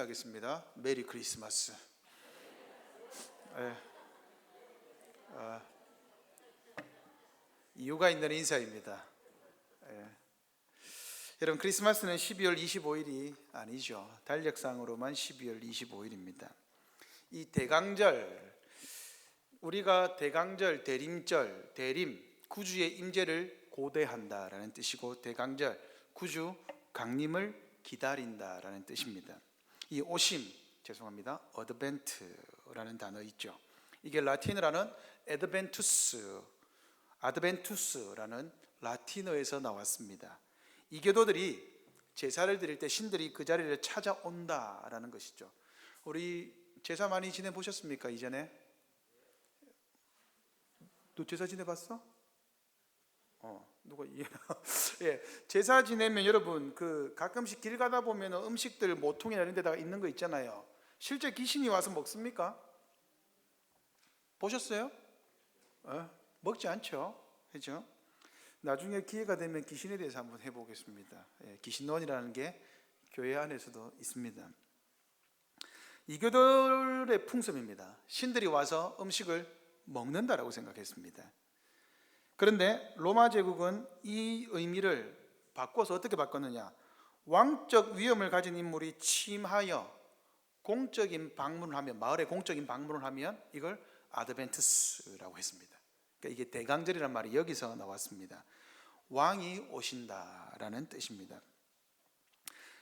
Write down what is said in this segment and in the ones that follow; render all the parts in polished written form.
하겠습니다. 메리 크리스마스. 이유가 있는 인사입니다. 여러분, 크리스마스는 12월 25일이 아니죠. 달력상으로만 12월 25일입니다. 이 대강절, 우리가 대강절, 대림절, 대림, 구주의 임재를 고대한다라는 뜻이고, 대강절, 구주 강림을 기다린다라는 뜻입니다. 이 오심, 어드벤트라는 단어 있죠. 이게 라틴어라는 아드벤투스라는 라틴어에서 나왔습니다. 이교도들이 제사를 드릴 때 신들이 그 자리를 찾아온다라는 것이죠. 우리 제사 많이 지내보셨습니까? 이전에? 너 제사 지내봤어? 누가 예, 제사 지내면 여러분 가끔씩 길 가다 보면 음식들 모퉁이나 이런 데다가 있는 거 있잖아요. 실제 귀신이 와서 먹습니까? 보셨어요? 먹지 않죠. 그렇죠? 나중에 기회가 되면 귀신에 대해서 한번 해보겠습니다. 귀신론이라는 게 교회 안에서도 있습니다. 이교도의 풍습입니다. 신들이 와서 음식을 먹는다라고 생각했습니다. 그런데 로마 제국은 이 의미를 바꿔서 어떻게 바꿨느냐? 왕적 위엄을 가진 인물이 침하여 공적인 방문을 하면, 마을에 공적인 방문을 하면 이걸 아드벤투스라고 했습니다. 그러니까 이게 대강절이란 말이 여기서 나왔습니다. 왕이 오신다라는 뜻입니다.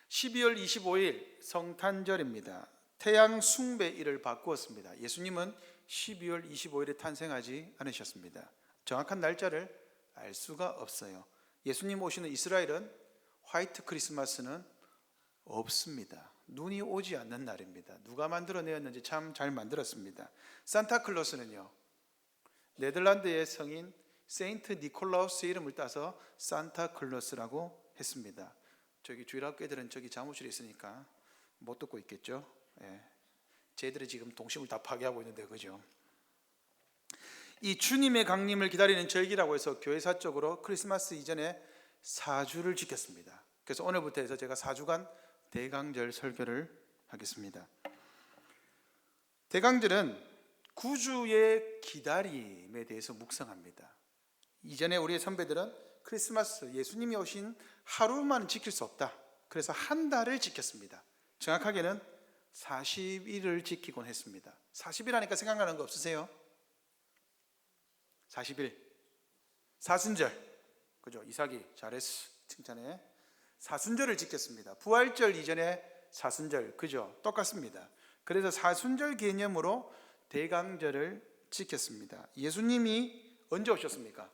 12월 25일 성탄절입니다. 태양 숭배일을 바꾸었습니다. 예수님은 12월 25일에 탄생하지 않으셨습니다. 정확한 날짜를 알 수가 없어요. 예수님 오시는 이스라엘은 화이트 크리스마스는 없습니다. 눈이 오지 않는 날입니다. 누가 만들어내었는지 참 잘 만들었습니다. 산타클로스는요, 네덜란드의 성인 세인트 니콜라우스의 이름을 따서 산타클로스라고 했습니다. 저기 주일학교 애들은 저기 사무실에 있으니까 못 듣고 있겠죠. 쟤들이 지금 동심을 다 파괴하고 있는데, 그죠? 이 주님의 강림을 기다리는 절기라고 해서 교회사적으로 크리스마스 이전에 4주를 지켰습니다. 그래서 오늘부터 해서 제가 4주간 대강절 설교를 하겠습니다. 대강절은 구주의 기다림에 대해서 묵상합니다. 이전에 우리의 선배들은 크리스마스, 예수님이 오신 하루만 지킬 수 없다, 그래서 한 달을 지켰습니다. 정확하게는 40일을 지키곤 했습니다. 40일 하니까 생각나는 거 없으세요? 40일 사순절, 그죠? 이삭이 잘했어, 칭찬해. 사순절을 지켰습니다. 부활절 이전에 사순절, 그죠? 똑같습니다. 그래서 사순절 개념으로 대강절을 지켰습니다. 예수님이 언제 오셨습니까?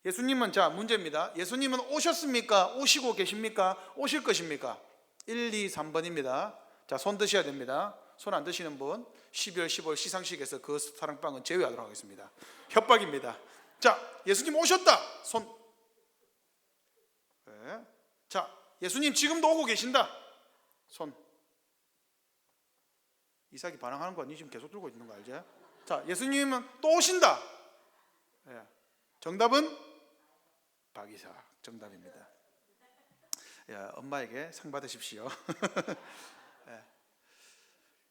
예수님은, 자, 문제입니다. 예수님은 오셨습니까? 오시고 계십니까? 오실 것입니까? 1, 2, 3번입니다. 자, 손 드셔야 됩니다. 손 안 드시는 분 12월 15일 시상식에서 그 사랑방은 제외하도록 하겠습니다. 협박입니다. 자, 예수님 오셨다. 손. 자, 예수님 지금도 오고 계신다. 손. 이삭이 반항하는 거 아니? 지금 계속 들고 있는 거 알지? 자, 예수님은 또 오신다. 정답은 박이삭 정답입니다. 엄마에게 상 받으십시오.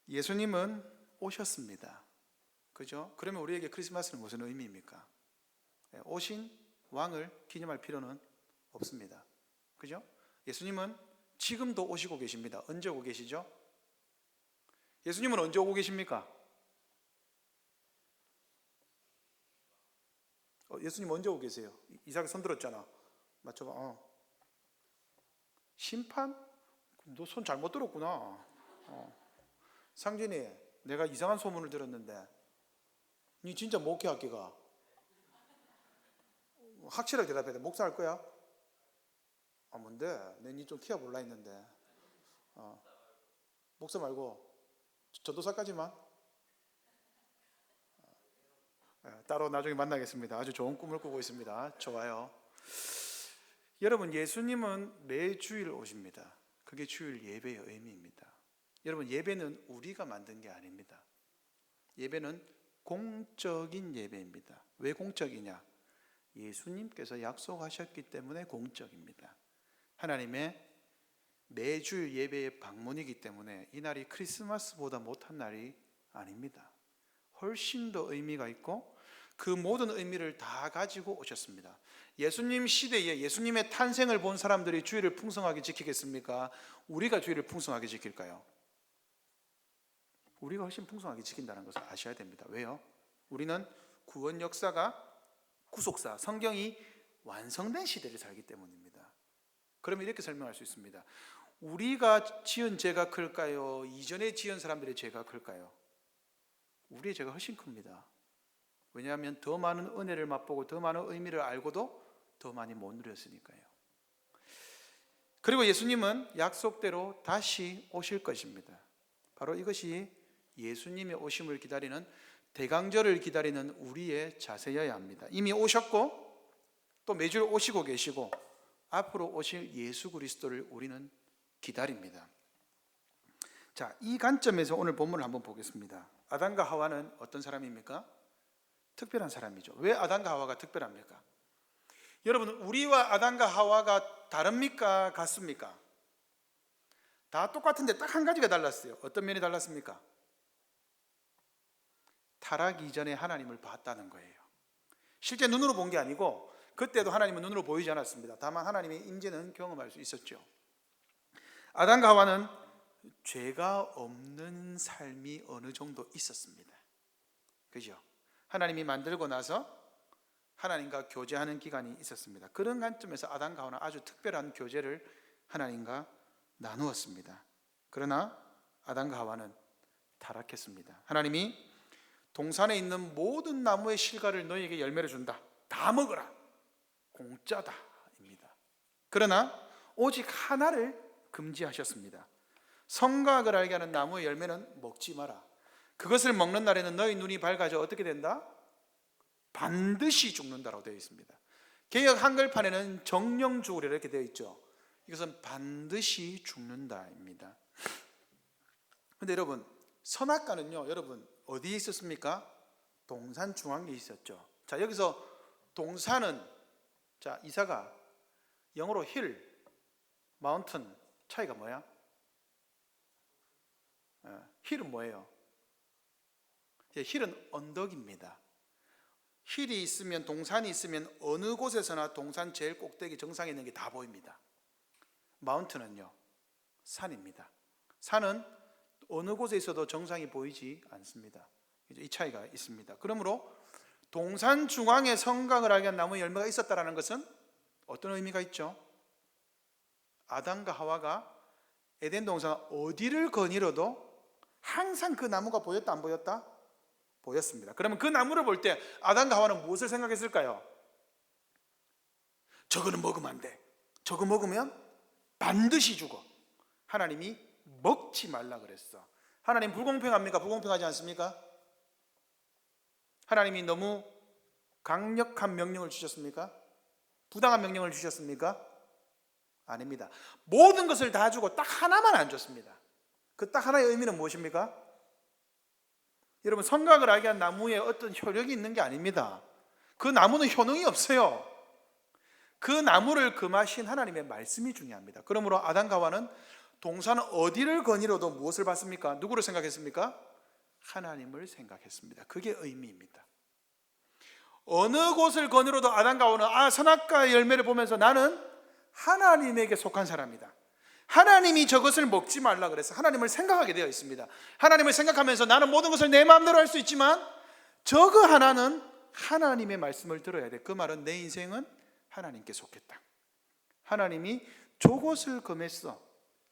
예수님은 오셨습니다. 그죠? 그러면 우리에게 크리스마스는 무슨 의미입니까? 오신 왕을 기념할 필요는 없습니다. 그죠? 예수님은 지금도 오시고 계십니다. 언제 오고 계시죠? 예수님은 언제 오고 계십니까? 예수님 언제 오고 계세요? 이삭이 손 들었잖아. 맞춰봐. 심판? 너 손 잘못 들었구나. 상진이, 내가 이상한 소문을 들었는데 니 진짜 목회학교가? 확실하게 대답해야 돼. 목사 할 거야? 뭔데? 내 니 좀 키워볼라 했는데. 목사 말고 전도사까지만. 따로 나중에 만나겠습니다. 아주 좋은 꿈을 꾸고 있습니다. 좋아요. 여러분, 예수님은 매주일 오십니다. 그게 주일 예배의 의미입니다. 여러분, 예배는 우리가 만든 게 아닙니다. 예배는 공적인 예배입니다. 왜 공적이냐? 예수님께서 약속하셨기 때문에 공적입니다. 하나님의 매주 예배의 방문이기 때문에 이 날이 크리스마스보다 못한 날이 아닙니다. 훨씬 더 의미가 있고 그 모든 의미를 다 가지고 오셨습니다. 예수님 시대에 예수님의 탄생을 본 사람들이 주일을 풍성하게 지키겠습니까? 우리가 주일을 풍성하게 지킬까요? 우리가 훨씬 풍성하게 지킨다는 것을 아셔야 됩니다. 왜요? 우리는 구원 역사가 구속사, 성경이 완성된 시대를 살기 때문입니다. 그러면 이렇게 설명할 수 있습니다. 우리가 지은 죄가 클까요? 이전에 지은 사람들의 죄가 클까요? 우리의 죄가 훨씬 큽니다. 왜냐하면 더 많은 은혜를 맛보고 더 많은 의미를 알고도 더 많이 못 누렸으니까요. 그리고 예수님은 약속대로 다시 오실 것입니다. 바로 이것이 예수님의 오심을 기다리는, 대강절을 기다리는 우리의 자세여야 합니다. 이미 오셨고 또 매주 오시고 계시고 앞으로 오실 예수 그리스도를 우리는 기다립니다. 자, 이 관점에서 오늘 본문을 한번 보겠습니다. 아담과 하와는 어떤 사람입니까? 특별한 사람이죠. 왜 아담과 하와가 특별합니까? 여러분, 우리와 아담과 하와가 다릅니까? 같습니까? 다 똑같은데 딱 한 가지가 달랐어요. 어떤 면이 달랐습니까? 타락 이전에 하나님을 봤다는 거예요. 실제 눈으로 본 게 아니고 그때도 하나님은 눈으로 보이지 않았습니다. 다만 하나님의 임재는 경험할 수 있었죠. 아담과 하와는 죄가 없는 삶이 어느 정도 있었습니다. 그죠? 하나님이 만들고 나서 하나님과 교제하는 기간이 있었습니다. 그런 관점에서 아담과 하와는 아주 특별한 교제를 하나님과 나누었습니다. 그러나 아담과 하와는 타락했습니다. 하나님이 동산에 있는 모든 나무의 실과를 너희에게 열매를 준다. 다 먹어라. 공짜다 입니다. 그러나 오직 하나를 금지하셨습니다. 선과 악을 알게 하는 나무의 열매는 먹지 마라. 그것을 먹는 날에는 너희 눈이 밝아져 어떻게 된다? 반드시 죽는다라고 되어 있습니다. 개역 한글판에는 정령 죽으리라 이렇게 되어 있죠. 이것은 반드시 죽는다입니다. 그런데 여러분, 선악과는요, 여러분 어디에 있었습니까? 동산 중앙에 있었죠. 자, 여기서 동산은, 자, 이사가 영어로 hill, mountain 차이가 뭐야? hill은 뭐예요? hill은 언덕입니다. hill이 있으면, 동산이 있으면 어느 곳에서나 동산 제일 꼭대기 정상에 있는 게 다 보입니다. mountain은요, 산입니다. 산은 어느 곳에 있어도 정상이 보이지 않습니다. 이 차이가 있습니다. 그러므로 동산 중앙에 성곽을 알게 한 나무의 열매가 있었다는 것은 어떤 의미가 있죠? 아담과 하와가 에덴 동산 어디를 거닐어도 항상 그 나무가 보였다 안 보였다? 보였습니다. 그러면 그 나무를 볼 때 아담과 하와는 무엇을 생각했을까요? 저거는 먹으면 안 돼. 저거 먹으면 반드시 죽어. 하나님이 먹지 말라 그랬어. 하나님 불공평합니까? 불공평하지 않습니까? 하나님이 너무 강력한 명령을 주셨습니까? 부당한 명령을 주셨습니까? 아닙니다. 모든 것을 다 주고 딱 하나만 안 줬습니다. 그 딱 하나의 의미는 무엇입니까? 여러분, 선각을 알게 한 나무에 어떤 효력이 있는 게 아닙니다. 그 나무는 효능이 없어요. 그 나무를 금하신 하나님의 말씀이 중요합니다. 그러므로 아담과 하와는 동산 어디를 거닐어도 무엇을 봤습니까? 누구를 생각했습니까? 하나님을 생각했습니다. 그게 의미입니다. 어느 곳을 거닐어도 아담과 하와는 선악과의 열매를 보면서 나는 하나님에게 속한 사람이다. 하나님이 저것을 먹지 말라 그래서 하나님을 생각하게 되어 있습니다. 하나님을 생각하면서 나는 모든 것을 내 마음대로 할 수 있지만 저거 하나는 하나님의 말씀을 들어야 돼. 그 말은 내 인생은 하나님께 속했다. 하나님이 저것을 금했어.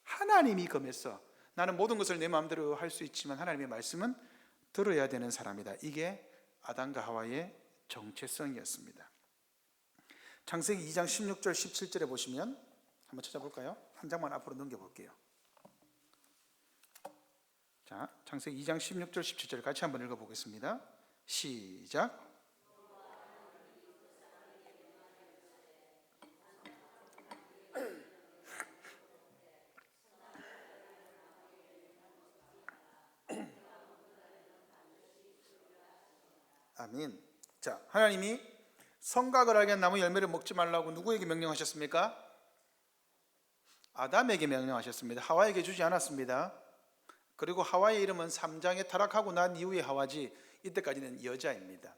하나님이 금했어. 나는 모든 것을 내 마음대로 할 수 있지만 하나님의 말씀은 들어야 되는 사람이다. 이게 아담과 하와의 정체성이었습니다. 창세기 2장 16절 17절에 보시면 한번 찾아볼까요? 한 장만 앞으로 넘겨볼게요. 자, 창세기 2장 16절 17절 같이 한번 읽어보겠습니다. 시작. 아멘. 자, 하나님이 선각을 알게 한 나무 열매를 먹지 말라고 누구에게 명령하셨습니까? 아담에게 명령하셨습니다. 하와에게 주지 않았습니다. 그리고 하와의 이름은 3장에 타락하고 난 이후의 하와지 이때까지는 여자입니다.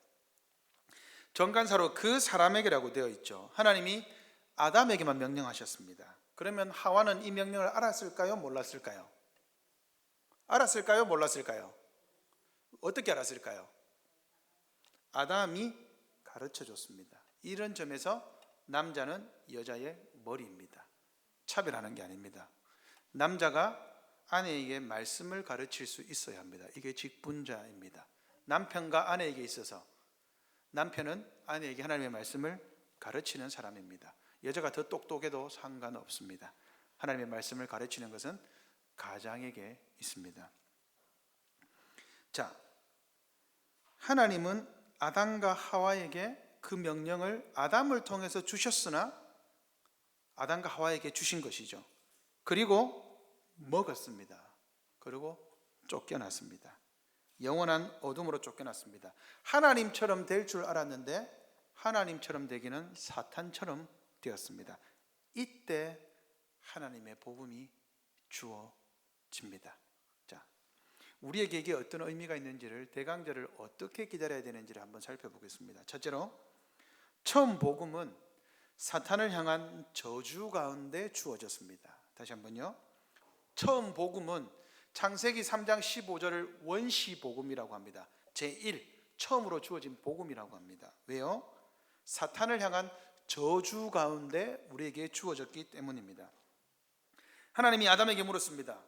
정관사로 그 사람에게라고 되어 있죠. 하나님이 아담에게만 명령하셨습니다. 그러면 하와는 이 명령을 알았을까요? 몰랐을까요? 알았을까요? 몰랐을까요? 어떻게 알았을까요? 아담이 가르쳐 줬습니다. 이런 점에서 남자는 여자의 머리입니다. 차별하는 게 아닙니다. 남자가 아내에게 말씀을 가르칠 수 있어야 합니다. 이게 직분자입니다. 남편과 아내에게 있어서 남편은 아내에게 하나님의 말씀을 가르치는 사람입니다. 여자가 더 똑똑해도 상관없습니다. 하나님의 말씀을 가르치는 것은 가장에게 있습니다. 자, 하나님은 아담과 하와에게 그 명령을 아담을 통해서 주셨으나 아담과 하와에게 주신 것이죠. 그리고 먹었습니다. 그리고 쫓겨났습니다. 영원한 어둠으로 쫓겨났습니다. 하나님처럼 될 줄 알았는데 하나님처럼 되기는 사탄처럼 되었습니다. 이때 하나님의 복음이 주어집니다. 자, 우리에게 이게 어떤 의미가 있는지를, 대강절을 어떻게 기다려야 되는지를 한번 살펴보겠습니다. 첫째로, 처음 복음은 사탄을 향한 저주 가운데 주어졌습니다. 다시 한번요. 처음 복음은 창세기 3장 15절을 원시 복음이라고 합니다. 제1, 처음으로 주어진 복음이라고 합니다. 왜요? 사탄을 향한 저주 가운데 우리에게 주어졌기 때문입니다. 하나님이 아담에게 물었습니다.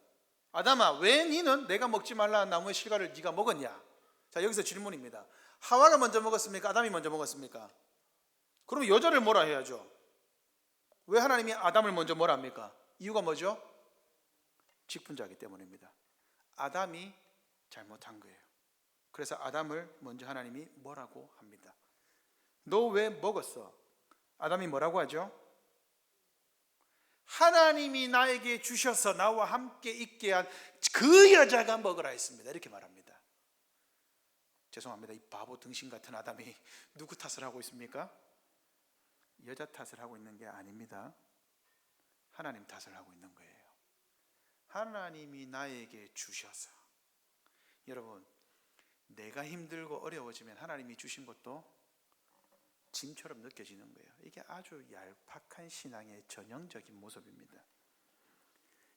아담아, 왜 너는 내가 먹지 말라는 나무의 실과를 네가 먹었냐? 자, 여기서 질문입니다. 하와가 먼저 먹었습니까? 아담이 먼저 먹었습니까? 그럼 여자를 뭐라 해야죠? 왜 하나님이 아담을 먼저 뭐라 합니까? 이유가 뭐죠? 직분자이기 때문입니다. 아담이 잘못한 거예요. 그래서 아담을 먼저 하나님이 뭐라고 합니다. 너 왜 먹었어? 아담이 뭐라고 하죠? 하나님이 나에게 주셔서 나와 함께 있게 한 그 여자가 먹으라 했습니다. 이렇게 말합니다. 죄송합니다. 이 바보 등신 같은 아담이 누구 탓을 하고 있습니까? 여자 탓을 하고 있는 게 아닙니다. 하나님 탓을 하고 있는 거예요. 하나님이 나에게 주셔서, 여러분, 내가 힘들고 어려워지면 하나님이 주신 것도 짐처럼 느껴지는 거예요. 이게 아주 얄팍한 신앙의 전형적인 모습입니다.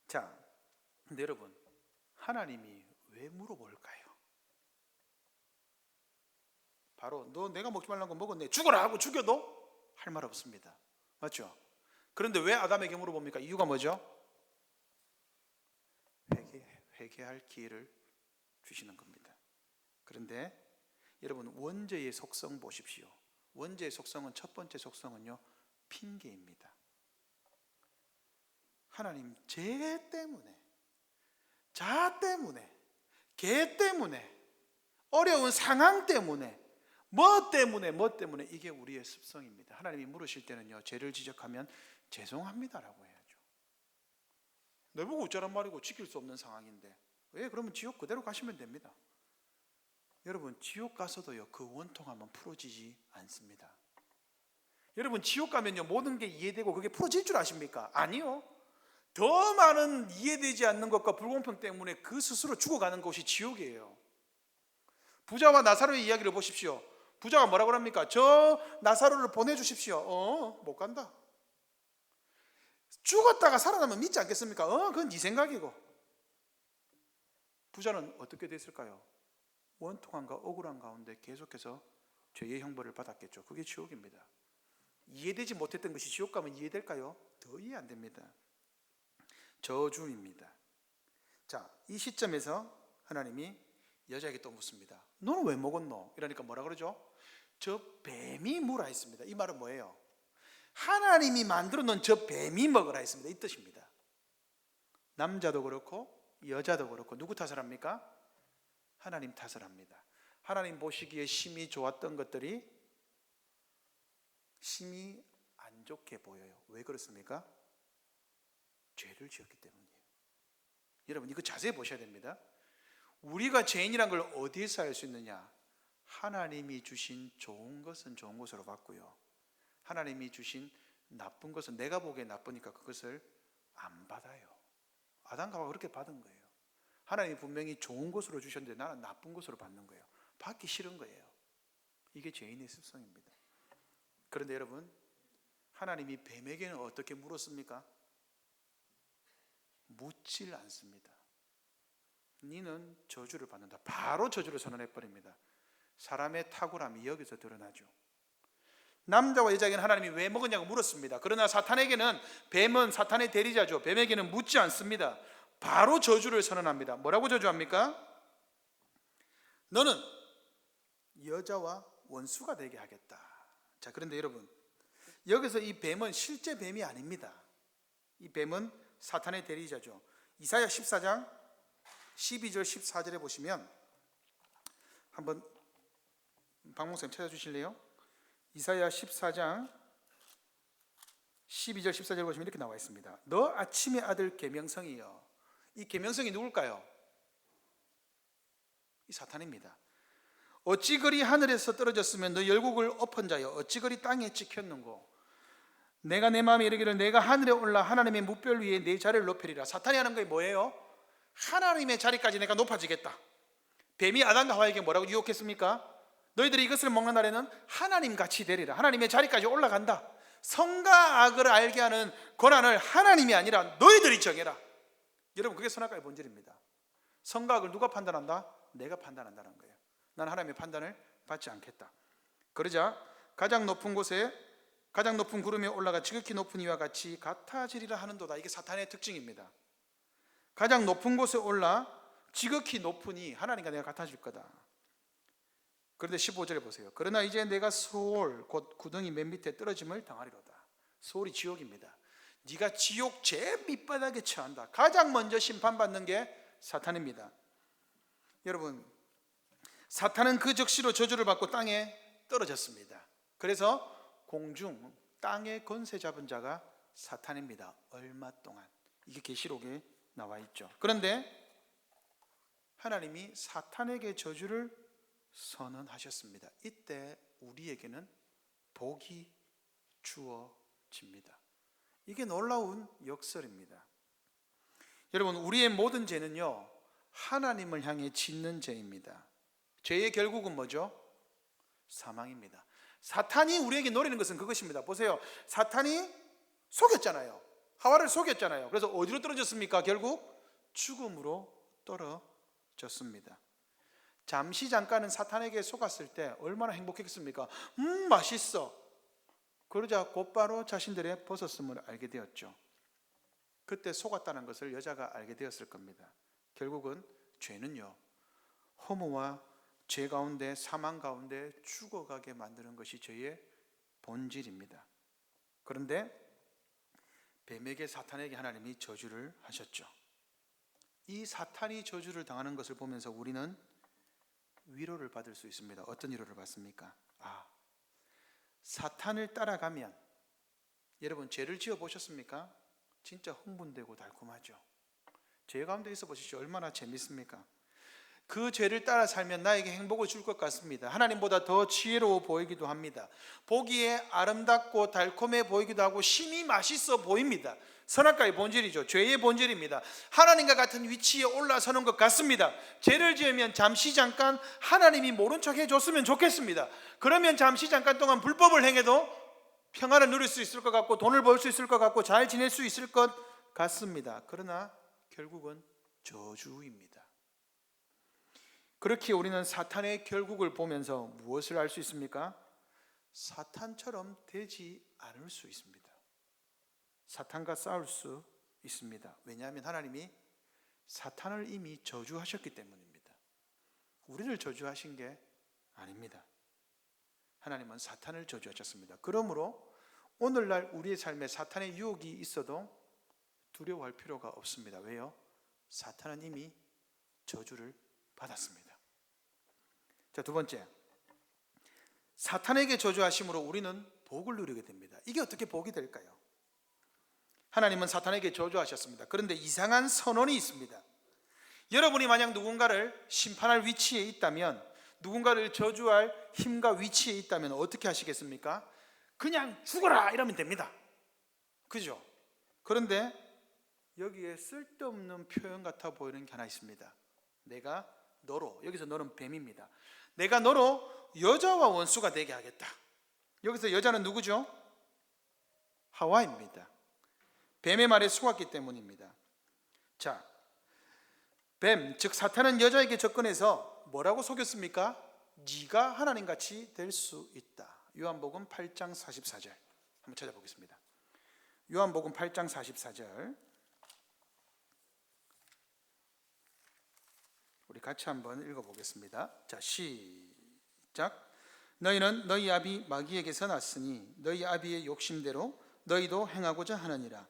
자, 근데 여러분, 하나님이 왜 물어볼까요? 바로 너 내가 먹지 말라는 거 먹었네, 죽어라 하고 죽여도 할 말 없습니다. 맞죠? 그런데 왜 아담에게 물어봅니까? 이유가 뭐죠? 회개할 기회를 주시는 겁니다. 그런데 여러분, 원죄의 속성 보십시오. 원죄의 속성은, 첫 번째 속성은요, 핑계입니다. 하나님 죄 때문에, 자 때문에, 개 때문에, 어려운 상황 때문에, 뭐 때문에 이게 우리의 습성입니다. 하나님이 물으실 때는요, 죄를 지적하면 죄송합니다라고 해야죠. 내보고 어쩌란 말이고 지킬 수 없는 상황인데 왜? 그러면 지옥 그대로 가시면 됩니다. 여러분, 지옥 가서도요, 그 원통함은 풀어지지 않습니다. 여러분, 지옥 가면요, 모든 게 이해되고 그게 풀어질 줄 아십니까? 아니요. 더 많은 이해되지 않는 것과 불공평 때문에 그 스스로 죽어가는 곳이 지옥이에요. 부자와 나사로의 이야기를 보십시오. 부자가 뭐라고 합니까? 저 나사로를 보내주십시오. 못 간다. 죽었다가 살아나면 믿지 않겠습니까? 그건 네 생각이고. 부자는 어떻게 됐을까요? 원통함과 억울한 가운데 계속해서 죄의 형벌을 받았겠죠. 그게 지옥입니다. 이해되지 못했던 것이 지옥 가면 이해될까요? 더 이해 안 됩니다. 저주입니다. 자, 이 시점에서 하나님이 여자에게 또 묻습니다. 너는 왜 먹었노? 이러니까 뭐라 그러죠? 저 뱀이 무라 했습니다. 이 말은 뭐예요? 하나님이 만들어 놓은 저 뱀이 먹으라 했습니다. 이 뜻입니다. 남자도 그렇고 여자도 그렇고 누구 탓을 합니까? 하나님 탓을 합니다. 하나님 보시기에 심히 좋았던 것들이 심히 안 좋게 보여요. 왜 그렇습니까? 죄를 지었기 때문이에요. 여러분, 이거 자세히 보셔야 됩니다. 우리가 죄인이란 걸 어디에서 알 수 있느냐? 하나님이 주신 좋은 것은 좋은 것으로 봤고요, 하나님이 주신 나쁜 것은 내가 보기에 나쁘니까 그것을 안 받아요. 아담과 하와가 그렇게 받은 거예요. 하나님이 분명히 좋은 것으로 주셨는데 나는 나쁜 것으로 받는 거예요. 받기 싫은 거예요. 이게 죄인의 습성입니다. 그런데 여러분, 하나님이 뱀에게는 어떻게 물었습니까? 묻질 않습니다. 너는 저주를 받는다. 바로 저주를 선언해버립니다. 사람의 탁월함이 여기서 드러나죠. 남자와 여자에게는 하나님이 왜 먹었냐고 물었습니다. 그러나 사탄에게는, 뱀은 사탄의 대리자죠. 뱀에게는 묻지 않습니다. 바로 저주를 선언합니다. 뭐라고 저주합니까? 너는 여자와 원수가 되게 하겠다. 자, 그런데 여러분, 여기서 이 뱀은 실제 뱀이 아닙니다. 이 뱀은 사탄의 대리자죠. 이사야 14장 12절 14절에 보시면, 한번 박목사님 찾아주실래요? 이사야 14장 12절 14절 보시면 이렇게 나와 있습니다. 너 아침의 아들 계명성이여. 이 계명성이 누굴까요? 이 사탄입니다. 어찌 그리 하늘에서 떨어졌으면 너 열국을 엎은 자여 어찌 그리 땅에 찍혔는고. 내가 내 마음에 이르기를 내가 하늘에 올라 하나님의 무별 위에 내 자리를 높이리라. 사탄이 하는 게 뭐예요? 하나님의 자리까지 내가 높아지겠다. 뱀이 아담과 하와에게 뭐라고 유혹했습니까? 너희들이 이것을 먹는 날에는 하나님같이 되리라. 하나님의 자리까지 올라간다. 선과 악을 알게 하는 권한을 하나님이 아니라 너희들이 정해라. 여러분, 그게 선악과의 본질입니다. 선과 악을 누가 판단한다? 내가 판단한다는 거예요. 난 하나님의 판단을 받지 않겠다. 그러자 가장 높은 곳에, 가장 높은 구름에 올라가 지극히 높은 이와 같이 같아지리라 하는도다. 이게 사탄의 특징입니다. 가장 높은 곳에 올라 지극히 높으니 하나님과 내가 같아질 거다. 그런데 15절에 보세요. 그러나 이제 내가 소올 곧 구덩이 맨 밑에 떨어짐을 당하리로다. 소올이 지옥입니다. 네가 지옥 제일 밑바닥에 처한다. 가장 먼저 심판받는 게 사탄입니다. 여러분, 사탄은 그 적시로 저주를 받고 땅에 떨어졌습니다. 그래서 공중 땅의 권세 잡은 자가 사탄입니다. 얼마 동안. 이게 계시록에 나와 있죠. 그런데 하나님이 사탄에게 저주를 선언하셨습니다. 이때 우리에게는 복이 주어집니다. 이게 놀라운 역설입니다. 여러분, 우리의 모든 죄는요, 하나님을 향해 짓는 죄입니다. 죄의 결국은 뭐죠? 사망입니다. 사탄이 우리에게 노리는 것은 그것입니다. 보세요. 사탄이 속였잖아요. 하와를 속였잖아요. 그래서 어디로 떨어졌습니까? 결국 죽음으로 떨어졌습니다. 잠시 잠깐은 사탄에게 속았을 때 얼마나 행복했습니까? 맛있어. 그러자 곧바로 자신들의 벗었음을 알게 되었죠. 그때 속았다는 것을 여자가 알게 되었을 겁니다. 결국은 죄는요, 허무와 죄 가운데, 사망 가운데 죽어가게 만드는 것이 죄의 본질입니다. 그런데 뱀에게, 사탄에게 하나님이 저주를 하셨죠. 이 사탄이 저주를 당하는 것을 보면서 우리는 위로를 받을 수 있습니다. 어떤 위로를 받습니까? 사탄을 따라가면, 여러분 죄를 지어 보셨습니까? 진짜 흥분되고 달콤하죠. 죄 가운데 있어 보십시오. 얼마나 재밌습니까? 그 죄를 따라 살면 나에게 행복을 줄 것 같습니다. 하나님보다 더 지혜로워 보이기도 합니다. 보기에 아름답고 달콤해 보이기도 하고 심이 맛있어 보입니다. 선악과의 본질이죠. 죄의 본질입니다. 하나님과 같은 위치에 올라서는 것 같습니다. 죄를 지으면 잠시 잠깐 하나님이 모른 척 해줬으면 좋겠습니다. 그러면 잠시 잠깐 동안 불법을 행해도 평안을 누릴 수 있을 것 같고 돈을 벌 수 있을 것 같고 잘 지낼 수 있을 것 같습니다. 그러나 결국은 저주입니다. 그렇게 우리는 사탄의 결국을 보면서 무엇을 알 수 있습니까? 사탄처럼 되지 않을 수 있습니다. 사탄과 싸울 수 있습니다. 왜냐하면 하나님이 사탄을 이미 저주하셨기 때문입니다. 우리를 저주하신 게 아닙니다. 하나님은 사탄을 저주하셨습니다. 그러므로 오늘날 우리의 삶에 사탄의 유혹이 있어도 두려워할 필요가 없습니다. 왜요? 사탄은 이미 저주를 받았습니다. 자, 두 번째, 사탄에게 저주하심으로 우리는 복을 누리게 됩니다. 이게 어떻게 복이 될까요? 하나님은 사탄에게 저주하셨습니다. 그런데 이상한 선언이 있습니다. 여러분이 만약 누군가를 심판할 위치에 있다면, 누군가를 저주할 힘과 위치에 있다면 어떻게 하시겠습니까? 그냥 죽어라 이러면 됩니다. 그죠? 그런데 여기에 쓸데없는 표현 같아 보이는 게 하나 있습니다. 내가 너로, 여기서 너는 뱀입니다. 내가 너로 여자와 원수가 되게 하겠다. 여기서 여자는 누구죠? 하와입니다. 뱀의 말에 속았기 때문입니다. 자, 뱀, 즉 사탄은 여자에게 접근해서 뭐라고 속였습니까? 네가 하나님같이 될 수 있다. 요한복음 8장 44절 한번 찾아보겠습니다. 요한복음 8장 44절 우리 같이 한번 읽어보겠습니다. 자, 시작. 너희는 너희 아비 마귀에게서 났으니 너희 아비의 욕심대로 너희도 행하고자 하느니라.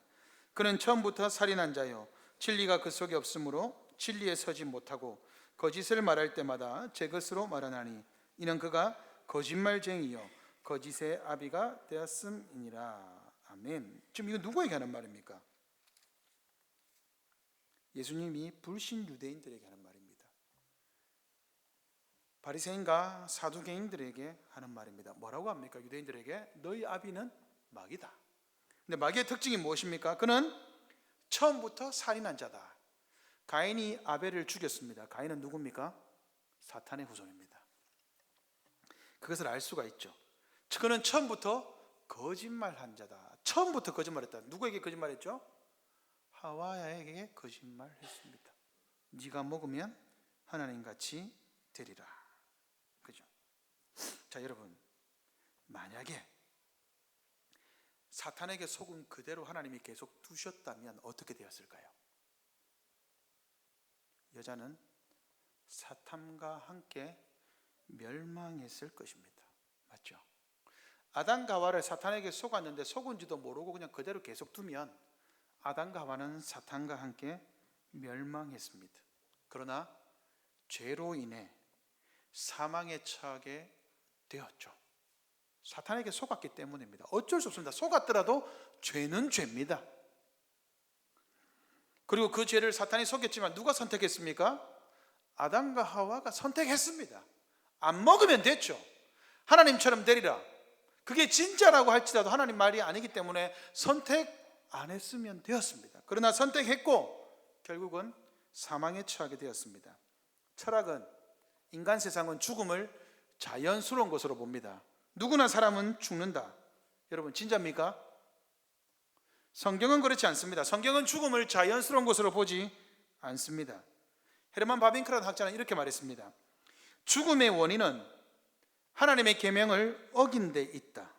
그는 처음부터 살인한 자요 진리가 그 속에 없으므로 진리에 서지 못하고 거짓을 말할 때마다 제 것으로 말하나니 이는 그가 거짓말쟁이요 거짓의 아비가 되었음이니라. 아멘. 지금 이거 누구에게 하는 말입니까? 예수님이 불신 유대인들에게 하는 말입니다. 바리새인과 사두개인들에게 하는 말입니다. 뭐라고 합니까? 유대인들에게 너희 아비는 마귀다. 근데 마귀의 특징이 무엇입니까? 그는 처음부터 살인한 자다. 가인이 아벨을 죽였습니다. 가인은 누굽니까? 사탄의 후손입니다. 그것을 알 수가 있죠. 그는 처음부터 거짓말한 자다. 처음부터 거짓말했다. 누구에게 거짓말했죠? 하와야에게 거짓말했습니다. 네가 먹으면 하나님같이 되리라. 그죠? 자, 여러분, 만약에 사탄에게 속은 그대로 하나님이 계속 두셨다면 어떻게 되었을까요? 여자는 사탄과 함께 멸망했을 것입니다. 맞죠? 아담과 하와를 사탄에게 속았는데 속은지도 모르고 그냥 그대로 계속 두면 아담과 하와는 사탄과 함께 멸망했습니다. 그러나 죄로 인해 사망에 처하게 되었죠. 사탄에게 속았기 때문입니다. 어쩔 수 없습니다. 속았더라도 죄는 죄입니다. 그리고 그 죄를 사탄이 속였지만 누가 선택했습니까? 아담과 하와가 선택했습니다. 안 먹으면 됐죠. 하나님처럼 되리라. 그게 진짜라고 할지라도 하나님 말이 아니기 때문에 선택 안 했으면 되었습니다. 그러나 선택했고 결국은 사망에 처하게 되었습니다. 철학은 인간 세상은 죽음을 자연스러운 것으로 봅니다. 누구나 사람은 죽는다. 여러분 진짜입니까? 성경은 그렇지 않습니다. 성경은 죽음을 자연스러운 것으로 보지 않습니다. 헤르만 바빙크라는 학자는 이렇게 말했습니다. 죽음의 원인은 하나님의 계명을 어긴 데 있다.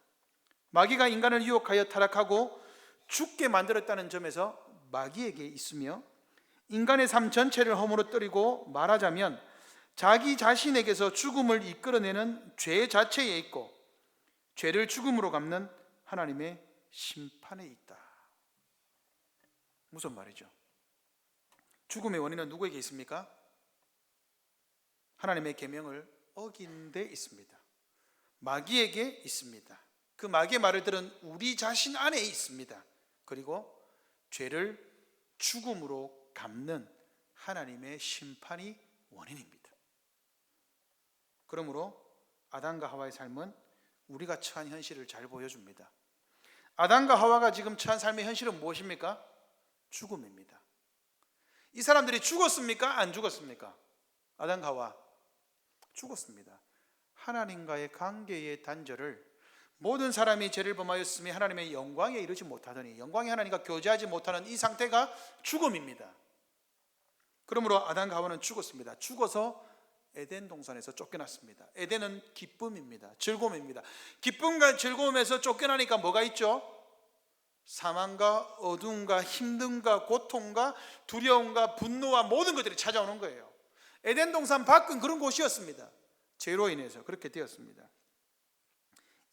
마귀가 인간을 유혹하여 타락하고 죽게 만들었다는 점에서 마귀에게 있으며 인간의 삶 전체를 허물어뜨리고 말하자면 자기 자신에게서 죽음을 이끌어내는 죄 자체에 있고 죄를 죽음으로 갚는 하나님의 심판에 있다. 무슨 말이죠? 죽음의 원인은 누구에게 있습니까? 하나님의 계명을 어긴 데 있습니다. 마귀에게 있습니다. 그 마귀의 말을 들은 우리 자신 안에 있습니다. 그리고 죄를 죽음으로 갚는 하나님의 심판이 원인입니다. 그러므로 아담과 하와의 삶은 우리가 처한 현실을 잘 보여줍니다. 아담과 하와가 지금 처한 삶의 현실은 무엇입니까? 죽음입니다. 이 사람들이 죽었습니까? 안 죽었습니까? 아담과 하와 죽었습니다. 하나님과의 관계의 단절을 모든 사람이 죄를 범하였으며 하나님의 영광에 이르지 못하더니 영광의 하나님과 교제하지 못하는 이 상태가 죽음입니다. 그러므로 아담과 하와는 죽었습니다. 죽어서 에덴 동산에서 쫓겨났습니다. 에덴은 기쁨입니다. 즐거움입니다. 기쁨과 즐거움에서 쫓겨나니까 뭐가 있죠? 사망과 어둠과 힘듦과 고통과 두려움과 분노와 모든 것들이 찾아오는 거예요. 에덴 동산 밖은 그런 곳이었습니다. 죄로 인해서 그렇게 되었습니다.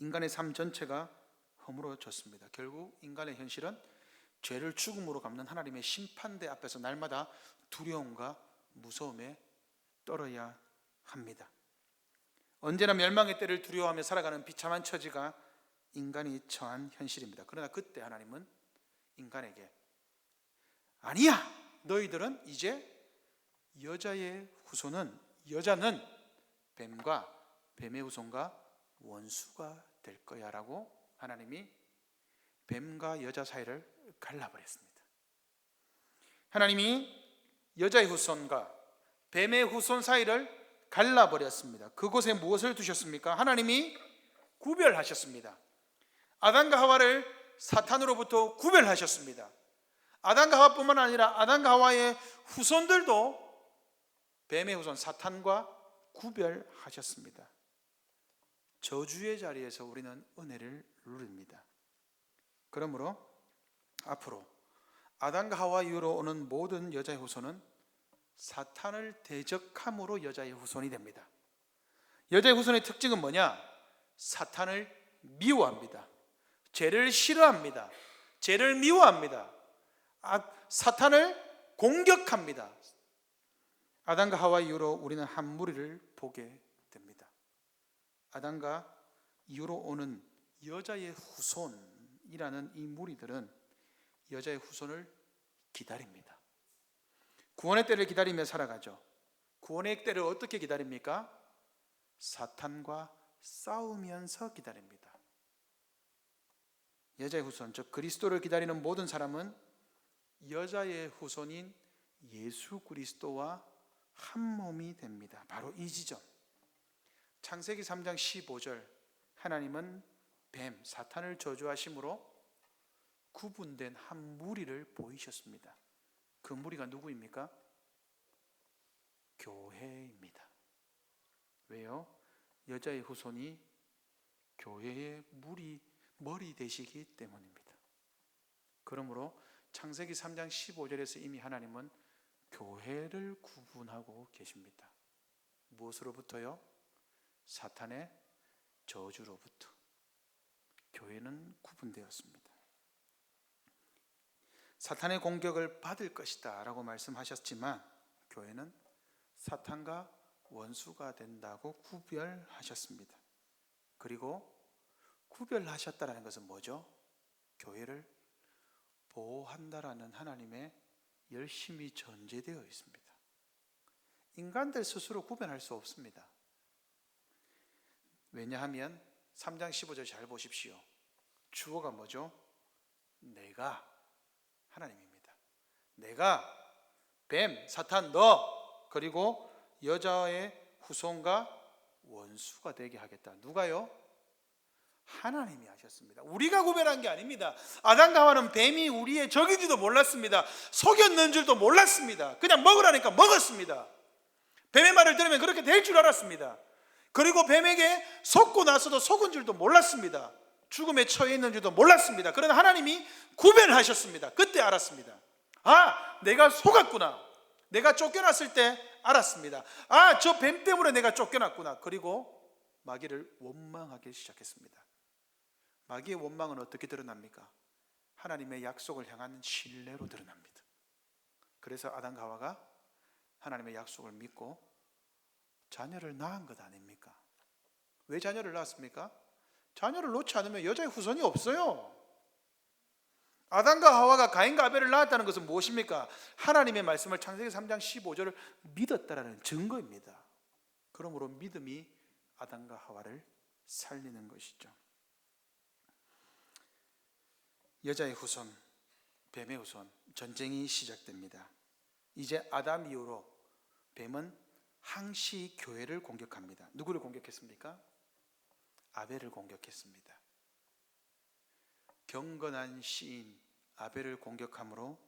인간의 삶 전체가 허물어졌습니다. 결국 인간의 현실은 죄를 죽음으로 갚는 하나님의 심판대 앞에서 날마다 두려움과 무서움에 떨어야 합니다. 언제나 멸망의 때를 두려워하며 살아가는 비참한 처지가 인간이 처한 현실입니다. 그러나 그때 하나님은 인간에게 아니야, 너희들은 이제 여자의 후손은 여자는 뱀과 뱀의 후손과 원수가 될 거야 라고 하나님이 뱀과 여자 사이를 갈라버렸습니다. 하나님이 여자의 후손과 뱀의 후손 사이를 갈라버렸습니다. 그곳에 무엇을 두셨습니까? 하나님이 구별하셨습니다. 아담과 하와를 사탄으로부터 구별하셨습니다. 아담과 하와뿐만 아니라 아담과 하와의 후손들도 뱀의 후손 사탄과 구별하셨습니다. 저주의 자리에서 우리는 은혜를 누립니다. 그러므로 앞으로 아담과 하와 이후로 오는 모든 여자의 후손은 사탄을 대적함으로 여자의 후손이 됩니다. 여자의 후손의 특징은 뭐냐? 사탄을 미워합니다. 죄를 싫어합니다. 죄를 미워합니다. 사탄을 공격합니다. 아담과 하와 이후로 우리는 한 무리를 보게 됩니다. 아담과 이후로 오는 여자의 후손이라는 이 무리들은 여자의 후손을 기다립니다. 구원의 때를 기다리며 살아가죠. 구원의 때를 어떻게 기다립니까? 사탄과 싸우면서 기다립니다. 여자의 후손, 즉 그리스도를 기다리는 모든 사람은 여자의 후손인 예수 그리스도와 한 몸이 됩니다. 바로 이 지점. 창세기 3장 15절, 하나님은 뱀, 사탄을 저주하심으로 구분된 한 무리를 보이셨습니다. 그 무리가 누구입니까? 교회입니다. 왜요? 여자의 후손이 교회의 머리 되시기 때문입니다. 그러므로 창세기 3장 15절에서 이미 하나님은 교회를 구분하고 계십니다. 무엇으로부터요? 사탄의 저주로부터. 교회는 구분되었습니다. 사탄의 공격을 받을 것이다 라고 말씀하셨지만 교회는 사탄과 원수가 된다고 구별하셨습니다. 그리고 구별하셨다는 것은 뭐죠? 교회를 보호한다라는 하나님의 열심히 전제되어 있습니다. 인간들 스스로 구별할 수 없습니다. 왜냐하면 3장 15절 잘 보십시오. 주어가 뭐죠? 내가 하나님입니다. 내가 뱀, 사탄 너 그리고 여자의 후손과 원수가 되게 하겠다. 누가요? 하나님이 하셨습니다. 우리가 구별한 게 아닙니다. 아담과 하와는 뱀이 우리의 적인지도 몰랐습니다. 속였는 줄도 몰랐습니다. 그냥 먹으라니까 먹었습니다. 뱀의 말을 들으면 그렇게 될 줄 알았습니다. 그리고 뱀에게 속고 나서도 속은 줄도 몰랐습니다. 죽음에 처해 있는 줄도 몰랐습니다. 그러나 하나님이 구별하셨습니다. 그때 알았습니다. 아, 내가 속았구나. 내가 쫓겨났을 때 알았습니다. 아, 저 뱀 때문에 내가 쫓겨났구나. 그리고 마귀를 원망하기 시작했습니다. 마귀의 원망은 어떻게 드러납니까? 하나님의 약속을 향한 신뢰로 드러납니다. 그래서 아담과 하와가 하나님의 약속을 믿고 자녀를 낳은 것 아닙니까? 왜 자녀를 낳았습니까? 자녀를 놓지 않으면 여자의 후손이 없어요. 아담과 하와가 가인과 아벨을 낳았다는 것은 무엇입니까? 하나님의 말씀을 창세기 3장 15절을 믿었다라는 증거입니다. 그러므로 믿음이 아담과 하와를 살리는 것이죠. 여자의 후손, 뱀의 후손, 전쟁이 시작됩니다. 이제 아담 이후로 뱀은 항시 교회를 공격합니다. 누구를 공격했습니까? 아벨을 공격했습니다. 경건한 시인 아벨을 공격함으로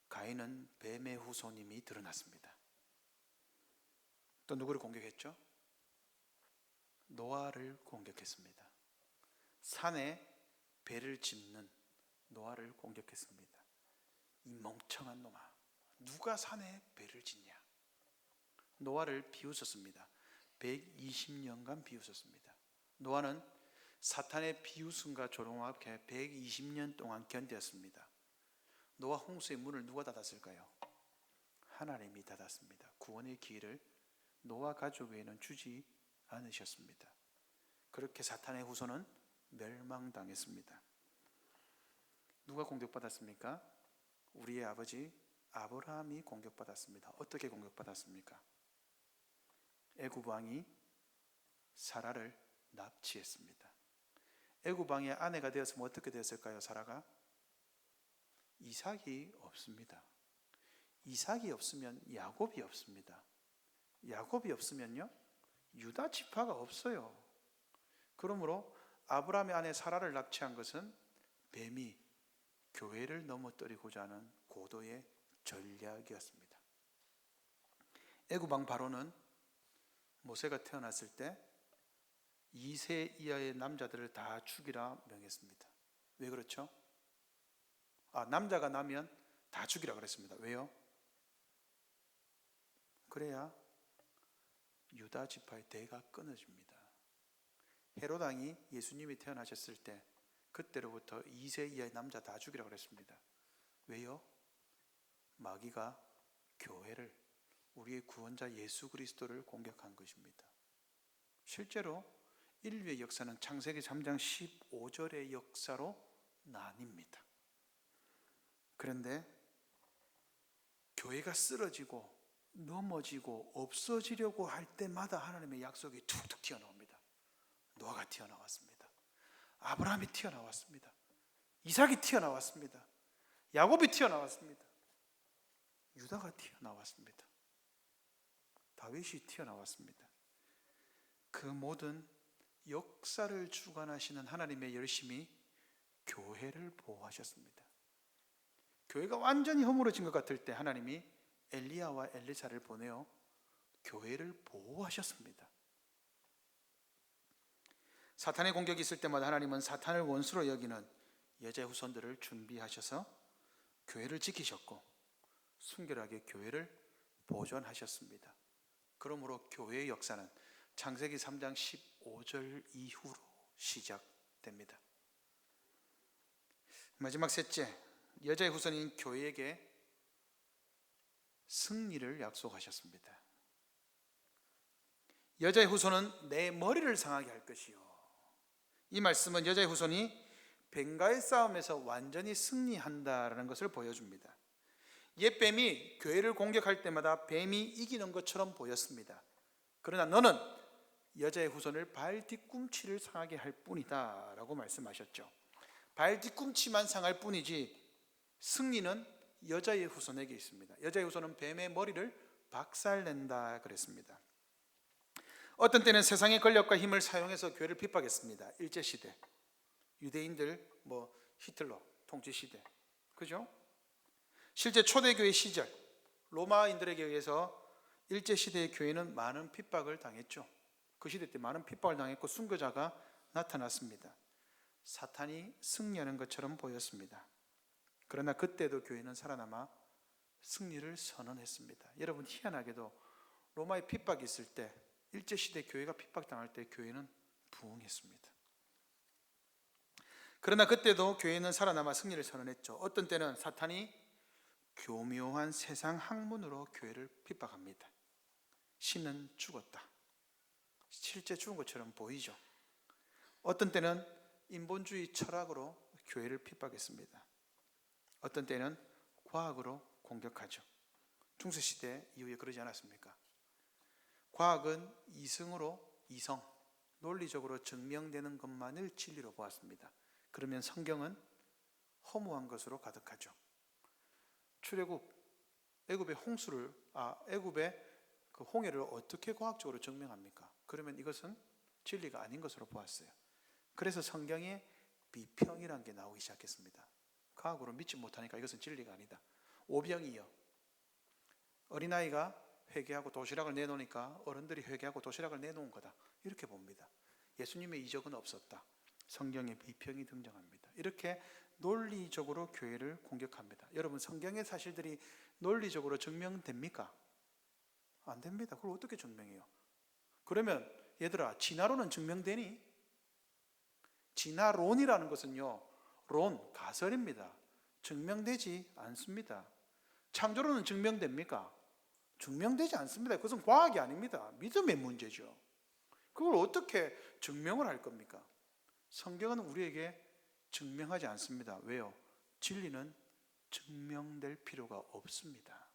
가인은 뱀의 후손임이 드러났습니다. 또 누구를 공격했죠? 노아를 공격했습니다. 산에 배를 짓는 노아를 공격했습니다. 이 멍청한 놈아, 누가 산에 배를 짓냐? 노아를 비웃었습니다. 120년간 비웃었습니다. 노아는 사탄의 비웃음과 조롱함에 120년 동안 견뎠습니다. 노아 홍수의 문을 누가 닫았을까요? 하나님이 닫았습니다. 구원의 기회를 노아 가족에게는 주지 않으셨습니다. 그렇게 사탄의 후손은 멸망당했습니다. 누가 공격받았습니까? 우리의 아버지 아브라함이 공격받았습니다. 어떻게 공격받았습니까? 애굽 왕이 사라를 납치했습니다. 애굽 왕의 아내가 되었으면 어떻게 되었을까요? 사라가? 이삭이 없습니다. 이삭이 없으면 야곱이 없습니다. 야곱이 없으면요, 유다 지파가 없어요. 그러므로 아브라함의 아내 사라를 납치한 것은 뱀이 교회를 넘어뜨리고자 하는 고도의 전략이었습니다. 애굽 왕 바로는 모세가 태어났을 때 2세 이하의 남자들을 다 죽이라 명했습니다. 왜 그렇죠? 남자가 나면 다 죽이라 그랬습니다. 왜요? 그래야 유다 지파의 대가 끊어집니다. 헤롯 왕이 예수님이 태어나셨을 때 그때로부터 2세 이하의 남자 다 죽이라 그랬습니다. 왜요? 마귀가 교회를, 우리의 구원자 예수 그리스도를 공격한 것입니다. 실제로 인류의 역사는 창세기 3장 15절의 역사로 나뉩니다. 그런데 교회가 쓰러지고 넘어지고 없어지려고 할 때마다 하나님의 약속이 툭툭 튀어나옵니다. 노아가 튀어나왔습니다. 아브라함이 튀어나왔습니다. 이삭이 튀어나왔습니다. 야곱이 튀어나왔습니다. 유다가 튀어나왔습니다. 다윗이 튀어나왔습니다. 그 모든 역사를 주관하시는 하나님의 열심이 교회를 보호하셨습니다. 교회가 완전히 허물어진 것 같을 때 하나님이 엘리야와 엘리사를 보내어 교회를 보호하셨습니다. 사탄의 공격이 있을 때마다 하나님은 사탄을 원수로 여기는 여자의 후손들을 준비하셔서 교회를 지키셨고 순결하게 교회를 보존하셨습니다. 그러므로 교회의 역사는 창세기 3장 15절 이후로 시작됩니다. 마지막 셋째, 여자의 후손인 교회에게 승리를 약속하셨습니다. 여자의 후손은 내 머리를 상하게 할 것이요. 이 말씀은 여자의 후손이 뱀과의 싸움에서 완전히 승리한다라는 것을 보여줍니다. 옛 뱀이 교회를 공격할 때마다 뱀이 이기는 것처럼 보였습니다. 그러나 너는 여자의 후손을 발 뒤꿈치를 상하게 할 뿐이다 라고 말씀하셨죠. 발 뒤꿈치만 상할 뿐이지 승리는 여자의 후손에게 있습니다. 여자의 후손은 뱀의 머리를 박살낸다 그랬습니다. 어떤 때는 세상의 권력과 힘을 사용해서 교회를 핍박했습니다. 일제시대 유대인들, 히틀러 통치시대, 그죠? 실제 초대교회 시절 로마인들에게 의해서 일제시대의 교회는 많은 핍박을 당했죠. 그 시대 때 많은 핍박을 당했고 순교자가 나타났습니다. 사탄이 승리하는 것처럼 보였습니다. 그러나 그때도 교회는 살아남아 승리를 선언했습니다. 여러분, 희한하게도 로마의 핍박이 있을 때, 일제시대 교회가 핍박당할 때 교회는 부흥했습니다. 그러나 그때도 교회는 살아남아 승리를 선언했죠. 어떤 때는 사탄이 교묘한 세상 학문으로 교회를 핍박합니다. 신은 죽었다, 실제 죽은 것처럼 보이죠. 어떤 때는 인본주의 철학으로 교회를 핍박했습니다. 어떤 때는 과학으로 공격하죠. 중세시대 이후에 그러지 않았습니까? 과학은 이성, 논리적으로 증명되는 것만을 진리로 보았습니다. 그러면 성경은 허무한 것으로 가득하죠. 출애굽, 애굽의 그 홍해를 어떻게 과학적으로 증명합니까? 그러면 이것은 진리가 아닌 것으로 보았어요. 그래서 성경에 비평이라는 게 나오기 시작했습니다. 과학으로 믿지 못하니까 이것은 진리가 아니다. 오병이어, 어린아이가 회개하고 도시락을 내놓으니까 어른들이 회개하고 도시락을 내놓은 거다, 이렇게 봅니다. 예수님의 이적은 없었다. 성경에 비평이 등장합니다. 이렇게 논리적으로 교회를 공격합니다. 여러분, 성경의 사실들이 논리적으로 증명됩니까? 안 됩니다. 그걸 어떻게 증명해요? 그러면 얘들아, 진화론은 증명되니? 진화론이라는 것은요, 가설입니다. 증명되지 않습니다. 창조론은 증명됩니까? 증명되지 않습니다. 그것은 과학이 아닙니다. 믿음의 문제죠. 그걸 어떻게 증명을 할 겁니까? 성경은 우리에게 증명하지 않습니다. 왜요? 진리는 증명될 필요가 없습니다.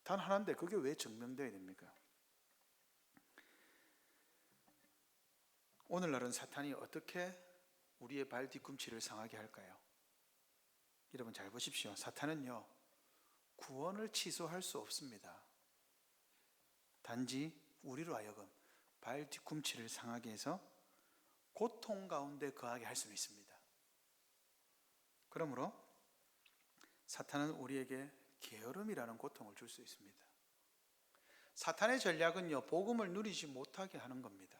단 하나인데 그게 왜 증명되어야 됩니까? 오늘날은 사탄이 어떻게 우리의 발 뒤꿈치를 상하게 할까요? 여러분 잘 보십시오. 사탄은요, 구원을 취소할 수 없습니다. 단지 우리로 하여금 발 뒤꿈치를 상하게 해서 고통 가운데 거하게 할 수는 있습니다. 그러므로 사탄은 우리에게 게으름이라는 고통을 줄 수 있습니다. 사탄의 전략은요, 복음을 누리지 못하게 하는 겁니다.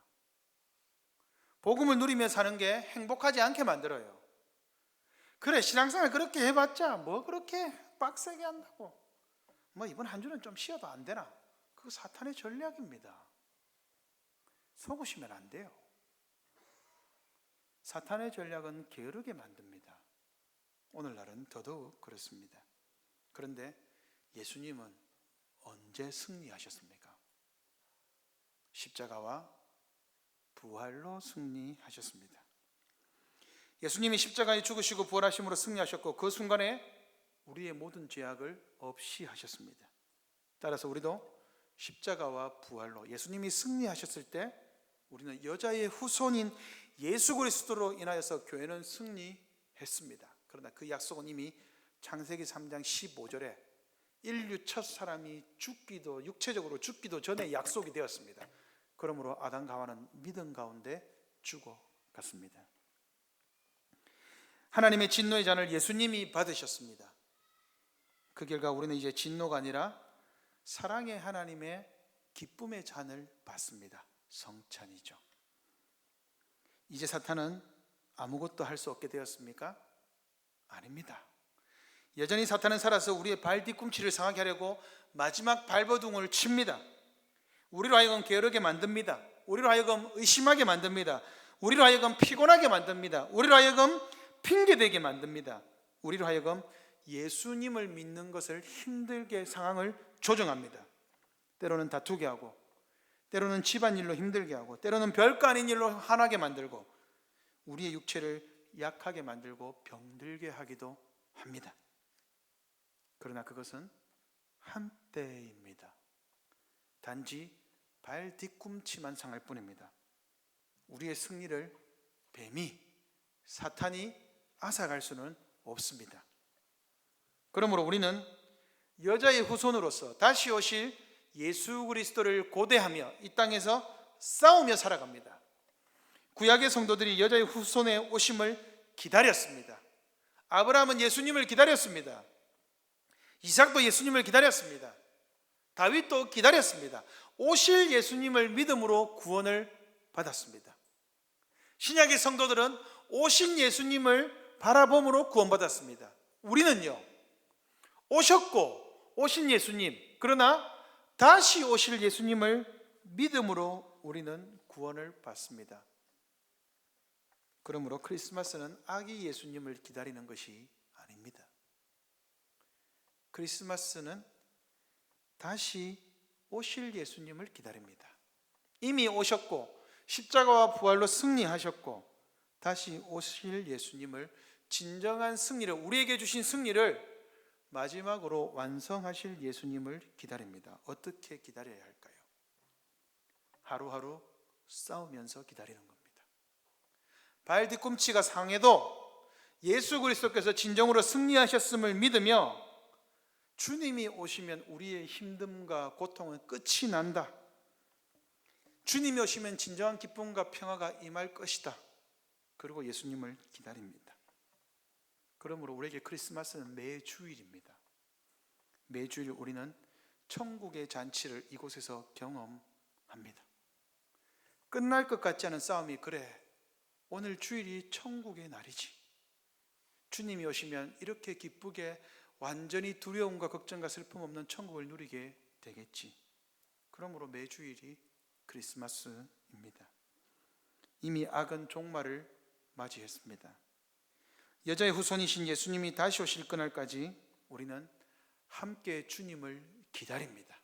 복음을 누리며 사는 게 행복하지 않게 만들어요. 그래, 신앙생활 그렇게 해봤자 뭐 그렇게 빡세게 한다고, 뭐 이번 한 주는 좀 쉬어도 안 되나? 그거 사탄의 전략입니다. 속으시면 안 돼요. 사탄의 전략은 게으르게 만듭니다. 오늘날은 더더욱 그렇습니다. 그런데 예수님은 언제 승리하셨습니까? 십자가와 부활로 승리하셨습니다. 예수님이 십자가에 죽으시고 부활하심으로 승리하셨고, 그 순간에 우리의 모든 죄악을 없이 하셨습니다. 따라서 우리도 십자가와 부활로 예수님이 승리하셨을 때 우리는 여자의 후손인 예수 그리스도로 인하여서 교회는 승리했습니다. 그러나 그 약속은 이미 창세기 3장 15절에 인류 첫 사람이 죽기도, 육체적으로 죽기도 전에 약속이 되었습니다. 그러므로 아담과 하와는 믿음 가운데 죽어갔습니다. 하나님의 진노의 잔을 예수님이 받으셨습니다. 그 결과 우리는 이제 진노가 아니라 사랑의 하나님의 기쁨의 잔을 받습니다. 성찬이죠. 이제 사탄은 아무것도 할 수 없게 되었습니까? 아닙니다. 여전히 사탄은 살아서 우리의 발 뒤꿈치를 상하게 하려고 마지막 발버둥을 칩니다. 우리로 하여금 게으르게 만듭니다. 우리로 하여금 의심하게 만듭니다. 우리로 하여금 피곤하게 만듭니다. 우리로 하여금 핑계대게 만듭니다. 우리로 하여금 예수님을 믿는 것을 힘들게 상황을 조정합니다. 때로는 다투게 하고, 때로는 집안일로 힘들게 하고, 때로는 별거 아닌 일로 화나게 만들고, 우리의 육체를 약하게 만들고 병들게 하기도 합니다. 그러나 그것은 한때입니다. 단지 발 뒤꿈치만 상할 뿐입니다. 우리의 승리를 뱀이, 사탄이 앗아갈 수는 없습니다. 그러므로 우리는 여자의 후손으로서 다시 오실 예수 그리스도를 고대하며 이 땅에서 싸우며 살아갑니다. 구약의 성도들이 여자의 후손의 오심을 기다렸습니다. 아브라함은 예수님을 기다렸습니다. 이삭도 예수님을 기다렸습니다. 다윗도 기다렸습니다. 오실 예수님을 믿음으로 구원을 받았습니다. 신약의 성도들은 오신 예수님을 바라봄으로 구원받았습니다. 우리는요, 오셨고 오신 예수님, 그러나 다시 오실 예수님을 믿음으로 우리는 구원을 받습니다. 그러므로 크리스마스는 아기 예수님을 기다리는 것이 아닙니다. 크리스마스는 다시 오실 예수님을 기다립니다. 이미 오셨고 십자가와 부활로 승리하셨고 다시 오실 예수님을, 진정한 승리를, 우리에게 주신 승리를 마지막으로 완성하실 예수님을 기다립니다. 어떻게 기다려야 할까요? 하루하루 싸우면서 기다리는 겁니다. 발 뒤꿈치가 상해도 예수 그리스도께서 진정으로 승리하셨음을 믿으며 주님이 오시면 우리의 힘듦과 고통은 끝이 난다. 주님이 오시면 진정한 기쁨과 평화가 임할 것이다. 그리고 예수님을 기다립니다. 그러므로 우리에게 크리스마스는 매주일입니다. 매주일 우리는 천국의 잔치를 이곳에서 경험합니다. 끝날 것 같지 않은 싸움이, 그래, 오늘 주일이 천국의 날이지, 주님이 오시면 이렇게 기쁘게 완전히 두려움과 걱정과 슬픔 없는 천국을 누리게 되겠지. 그러므로 매주일이 크리스마스입니다. 이미 악은 종말을 맞이했습니다. 여자의 후손이신 예수님이 다시 오실 그날까지 우리는 함께 주님을 기다립니다.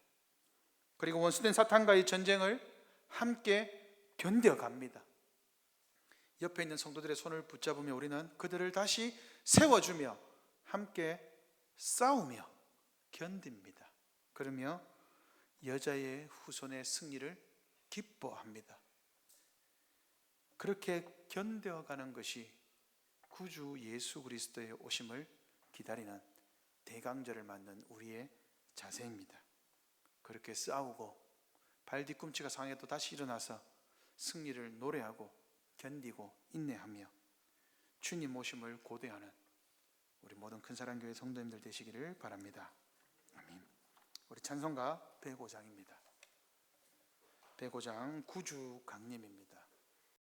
그리고 원수된 사탄과의 전쟁을 함께 견뎌갑니다. 옆에 있는 성도들의 손을 붙잡으며 우리는 그들을 다시 세워주며 함께 싸우며 견딥니다. 그러며 여자의 후손의 승리를 기뻐합니다. 그렇게 견뎌가는 것이 구주 예수 그리스도의 오심을 기다리는 대강절을 맞는 우리의 자세입니다. 그렇게 싸우고 발 뒤꿈치가 상해도 다시 일어나서 승리를 노래하고 견디고 인내하며 주님 오심을 고대하는 우리 모든 큰사랑교회 성도님들 되시기를 바랍니다. 아멘. 우리 찬송가 105장입니다. 105장 구주 강림입니다.